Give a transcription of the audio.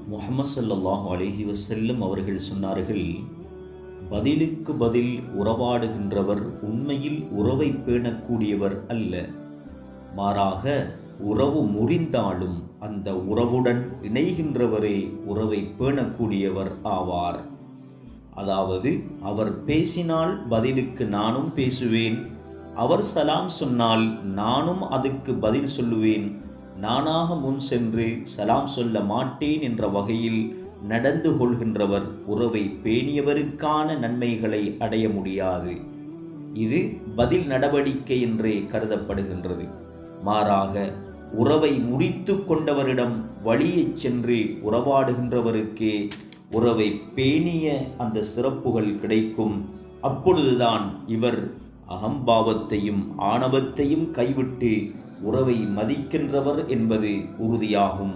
முஹம்மது ஸல்லல்லாஹு அலைஹி வஸல்லம் அவர்கள் சொன்னார்கள், பதிலுக்கு பதில் உறவாடுகின்றவர் உண்மையில் உறவை பேணக்கூடியவர் அல்ல. மாறாக உறவு முறிந்தாலும் அந்த உறவுடன் இணைகின்றவரே உறவை பேணக்கூடியவர் ஆவார். அதாவது, அவர் பேசினால் பதிலுக்கு நானும் பேசுவேன், அவர் சலாம் சொன்னால் நானும் அதுக்கு பதில் சொல்லுவேன், நானாக முன் சென்று சலாம் சொல்ல மாட்டேன் என்ற வகையில் நடந்து கொள்கின்றவர் உறவை பேணியவருக்கான நன்மைகளை அடைய முடியாது. இது பதில் நடவடிக்கை என்றே கருதப்படுகின்றது. மாறாக உறவை முறித்து கொண்டவரிடம் வழியைச் சென்று உறவாடுகின்றவருக்கே உறவை பேணிய அந்த சிறப்புகள் கிடைக்கும். அப்பொழுதுதான் இவர் அகம்பாவத்தையும் ஆணவத்தையும் கைவிட்டு உறவை மதிக்கின்றவர் என்பது உறுதியாகும்.